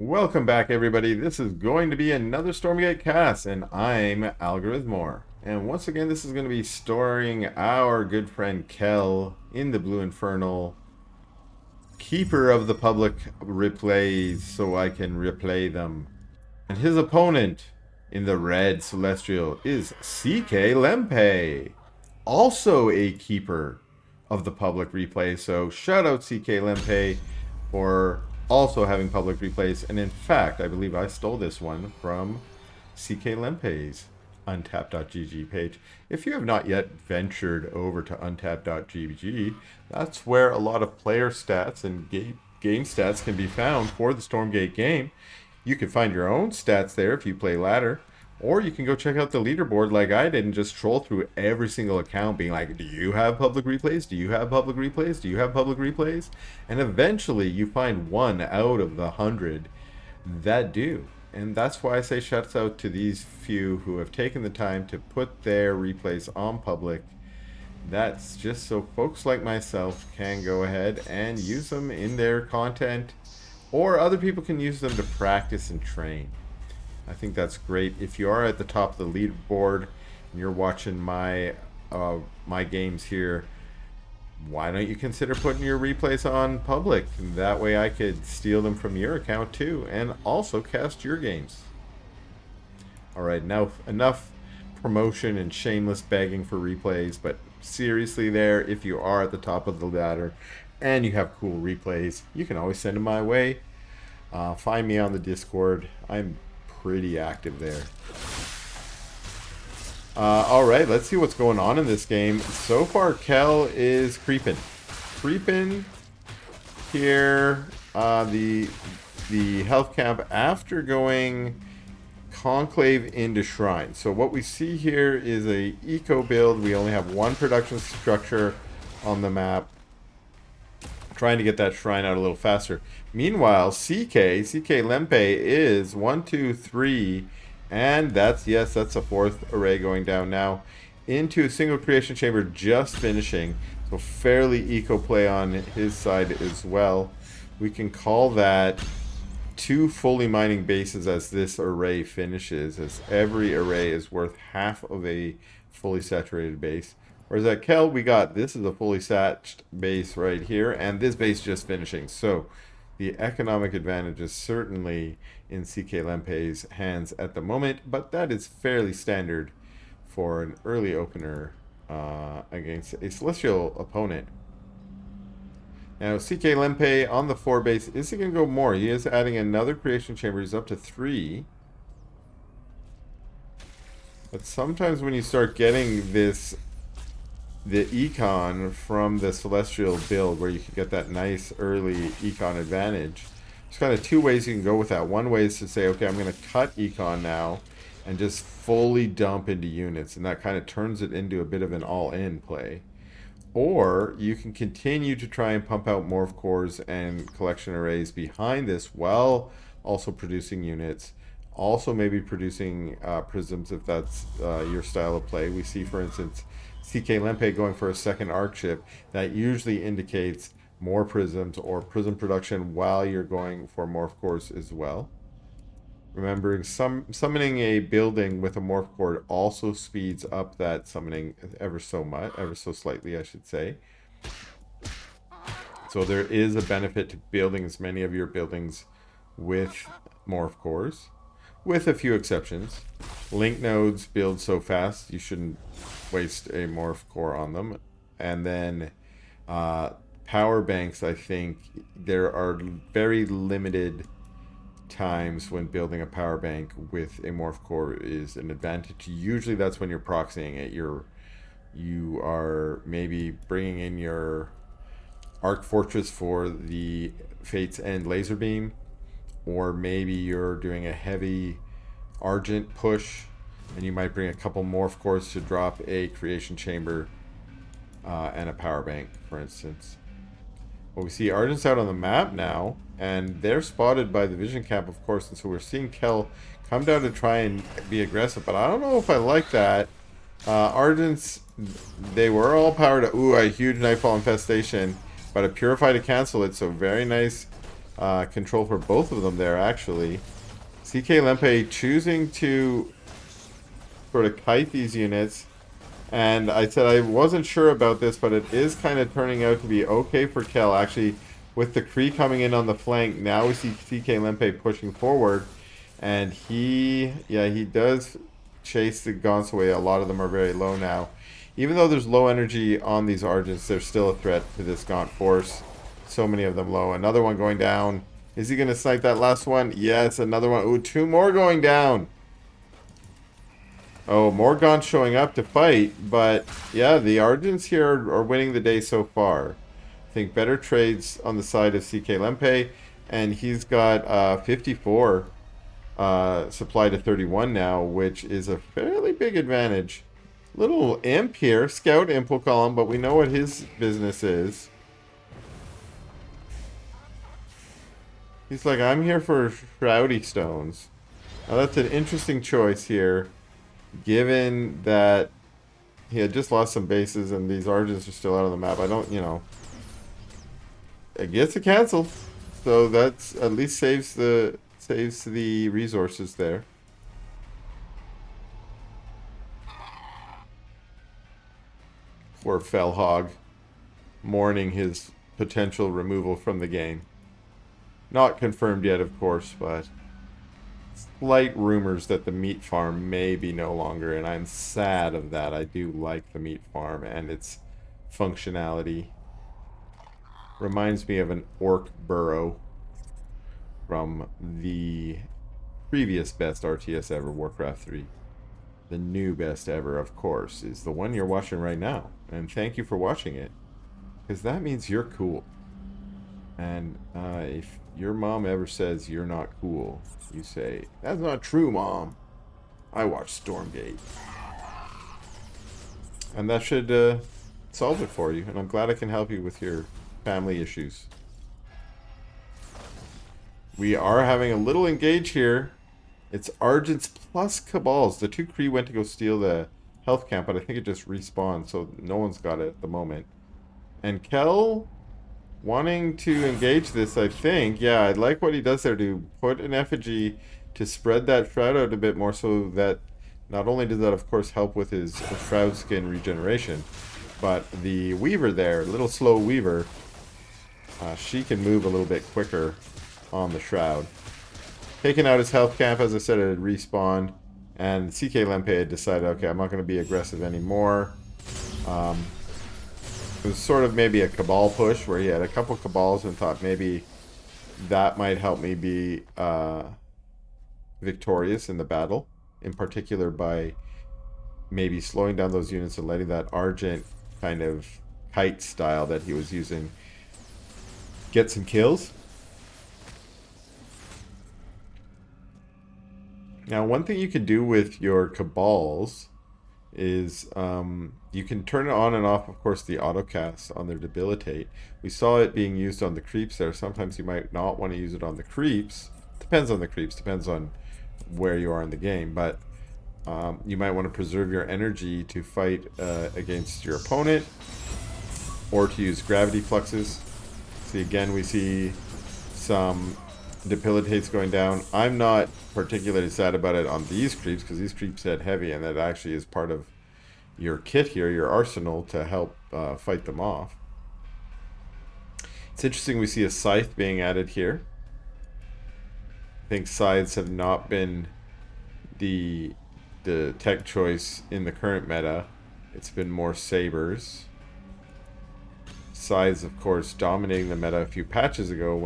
Welcome back, everybody. This is going to be another Stormgate cast, and I'm Algorithmor. And once again, this is going to be storing our good friend Kel in the Blue Infernal, keeper of the public replays, so I can replay them. And his opponent in the Red Celestial is cklempay, also a keeper of the public replay. So shout out cklempay for also having public replays. And in fact, I believe I stole this one from cklempay's untapped.gg page. If you have not yet ventured over to untapped.gg, that's where a lot of player stats and game stats can be found for the Stormgate game. You can find your own stats there if you play ladder, or you can go check out the leaderboard like I did and just troll through every single account being like, do you have public replays? Do you have public replays? Do you have public replays? And eventually you find one out of the 100 that do. And that's why I say shouts out to these few who have taken the time to put their replays on public. That's just so folks like myself can go ahead and use them in their content, or other people can use them to practice and train. I think that's great. If you are at the top of the leaderboard and you're watching my games here, why don't you consider putting your replays on public? That way I could steal them from your account too, and also cast your games. Alright, now enough promotion and shameless begging for replays, but seriously there, if you are at the top of the ladder and you have cool replays, you can always send them my way. Find me on the Discord. I'm pretty active there. Alright, let's see what's going on in this game. So far, Kel is creeping. Creeping here. The health camp after going conclave into shrine. So what we see here is a eco build. We only have one production structure on the map. Trying to get that shrine out a little faster. Meanwhile, cklempay is 1, 2, 3, and that's a fourth array going down now into a single creation chamber just finishing. So fairly eco play on his side as well. We can call that 2 fully mining bases as this array finishes, as every array is worth half of a fully saturated base. Whereas at Kel, we got, this is a fully satched base right here, and this base just finishing. So the economic advantage is certainly in cklempay's hands at the moment, but that is fairly standard for an early opener against a celestial opponent. Now, cklempay on the 4 base, is he going to go more? He is adding another creation chamber. He's up to 3. But sometimes when you start getting this, the econ from the celestial build, where you can get that nice early econ advantage, there's kind of 2 ways you can go with that. One way is to say, okay, I'm going to cut econ now and just fully dump into units, and that kind of turns it into a bit of an all-in play. Or you can continue to try and pump out morph cores and collection arrays behind this while also producing units, also maybe producing prisms if that's your style of play. We see, for instance, cklempay going for a second arc chip. That usually indicates more prisms or prism production while you're going for morph cores as well. Remembering summoning a building with a morph core also speeds up that summoning ever so slightly, I should say. So there is a benefit to building as many of your buildings with morph cores, with a few exceptions. Link nodes build so fast, you shouldn't waste a morph core on them. And then power banks, I think there are very limited times when building a power bank with a morph core is an advantage. Usually that's when you're proxying it. You are maybe bringing in your arc fortress for the Fate's End laser beam, or maybe you're doing a heavy argent push and you might bring a couple morph cores to drop a creation chamber and a power bank, for instance. Well, we see Argent's out on the map now, and they're spotted by the vision cap, of course, and so we're seeing Kel come down to try and be aggressive, but I don't know if I like that. Argent's, they were all powered up. Ooh, a huge Nightfall infestation, but a Purify to cancel it, so very nice control for both of them there, actually. cklempay choosing to sort of kite these units. And I said I wasn't sure about this, but it is kind of turning out to be okay for Kel. Actually, with the Kree coming in on the flank, now we see cklempay pushing forward. And he does chase the Gaunts away. A lot of them are very low now. Even though there's low energy on these Argents, there's still a threat to this Gaunt force. So many of them low. Another one going down. Is he going to snipe that last one? Yes, another one. Ooh, 2 more going down. Oh, more Gaunts showing up to fight. But, yeah, the Argents here are winning the day so far. I think better trades on the side of cklempay. And he's got 54 supply to 31 now, which is a fairly big advantage. Little imp here. Scout imp will call him, but we know what his business is. He's like, I'm here for Shroudy Stones. Now that's an interesting choice here, given that he had just lost some bases and these Argents are still out of the map. I don't, you know. It gets a cancel. So that's at least saves the resources there. Poor Fellhog, mourning his potential removal from the game. Not confirmed yet, of course, but slight rumors that the meat farm may be no longer, and I'm sad of that. I do like the meat farm and its functionality. Reminds me of an orc burrow from the previous best RTS ever, Warcraft 3. The new best ever, of course, is the one you're watching right now. And thank you for watching it, because that means you're cool. And if your mom ever says you're not cool, you say, that's not true, Mom. I watch Stormgate. And that should solve it for you. And I'm glad I can help you with your family issues. We are having a little engage here. It's Argents plus Cabals. The 2 Kree went to go steal the health camp, but I think it just respawned, so no one's got it at the moment. And Kel wanting to engage this, I think. Yeah, I like what he does there, to put an effigy to spread that shroud out a bit more, so that not only does that, of course, help with his shroud skin regeneration, but the Weaver there, little slow Weaver, she can move a little bit quicker on the shroud. Taking out his health camp, as I said, it had respawned, and cklempay had decided, okay, I'm not going to be aggressive anymore. It was sort of maybe a Cabal push, where he had a couple Cabals and thought maybe that might help me be victorious in the battle, in particular by maybe slowing down those units and letting that Argent kind of kite style that he was using get some kills. Now, one thing you can do with your Cabals is you can turn it on and off, of course, the autocast on their debilitate. We saw it being used on the creeps there. Sometimes you might not want to use it on the creeps. Depends on the creeps, depends on where you are in the game. But you might want to preserve your energy to fight against your opponent, or to use gravity fluxes. See, again, we see some debilitates going down. I'm not particularly sad about it on these creeps, because these creeps hit heavy, and that actually is part of your kit here, your arsenal, to help fight them off. It's interesting we see a scythe being added here. I think scythes have not been the tech choice in the current meta. It's been more sabers. Scythes, of course, dominating the meta a few patches ago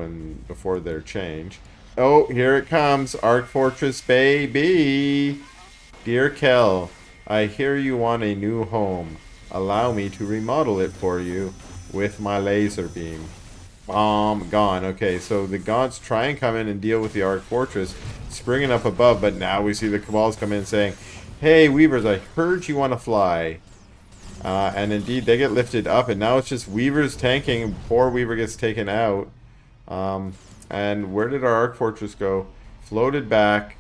before their change. Oh, here it comes. Arc Fortress, baby. Dear Kel, I hear you want a new home. Allow me to remodel it for you with my laser beam. Bomb gone. Okay, so the Gaunts try and come in and deal with the Arc Fortress, springing up above, but now we see the Cabals come in saying, hey, Weavers, I heard you want to fly. And indeed, they get lifted up, and now it's just Weaver's tanking. Poor Weaver gets taken out. And where did our Arc Fortress go? Floated back.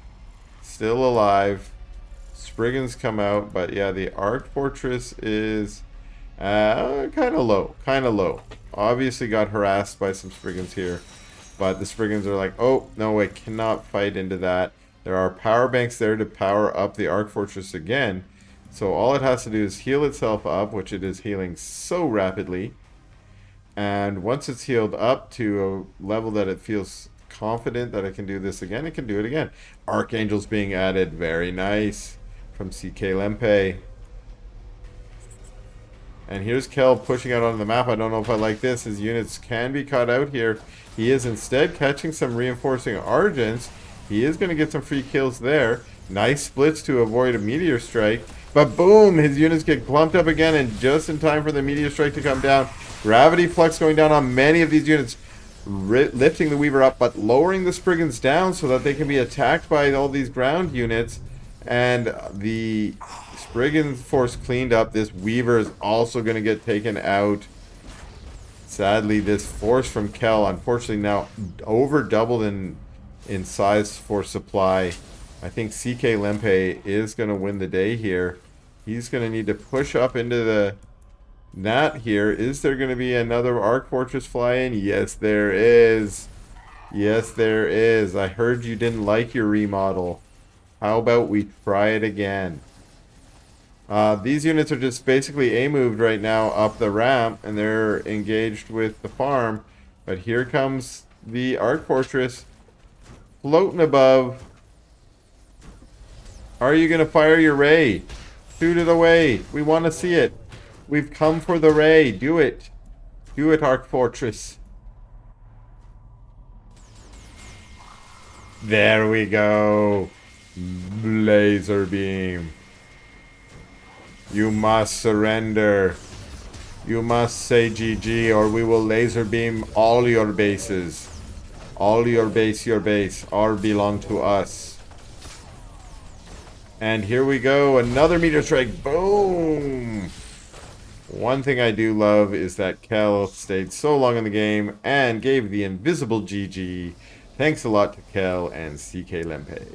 Still alive. Spriggans come out, but yeah, the Arc Fortress is kind of low. Kind of low. Obviously got harassed by some Spriggans here. But the Spriggans are like, oh, no, I cannot fight into that. There are power banks there to power up the Arc Fortress again. So all it has to do is heal itself up, which it is healing so rapidly. And once it's healed up to a level that it feels confident that it can do this again, it can do it again. Archangels being added. Very nice. From cklempay. And here's Kel pushing out on the map. I don't know if I like this. His units can be caught out here. He is instead catching some reinforcing Argents. He is going to get some free kills there. Nice splits to avoid a meteor strike. But boom, his units get clumped up again, and just in time for the meteor strike to come down. Gravity flux going down on many of these units, lifting the Weaver up, but lowering the Spriggans down so that they can be attacked by all these ground units. And the Spriggan force cleaned up. This Weaver is also going to get taken out. Sadly, this force from Kel, unfortunately, now over doubled in size for supply. I think cklempay is going to win the day here. He's going to need to push up into the Nat here. Is there going to be another Arc Fortress fly in? Yes, there is. Yes, there is. I heard you didn't like your remodel. How about we try it again? These units are just basically A-moved right now up the ramp, and they're engaged with the farm. But here comes the Arc Fortress floating above. Are you going to fire your ray? Shoot it away. We want to see it. We've come for the ray. Do it. Do it, Arc Fortress. There we go. Laser beam. You must surrender. You must say GG, or we will laser beam all your bases. All your base, all belong to us. And here we go. Another meteor strike. Boom. One thing I do love is that Kel stayed so long in the game and gave the invisible GG. Thanks a lot to Kel and cklempay.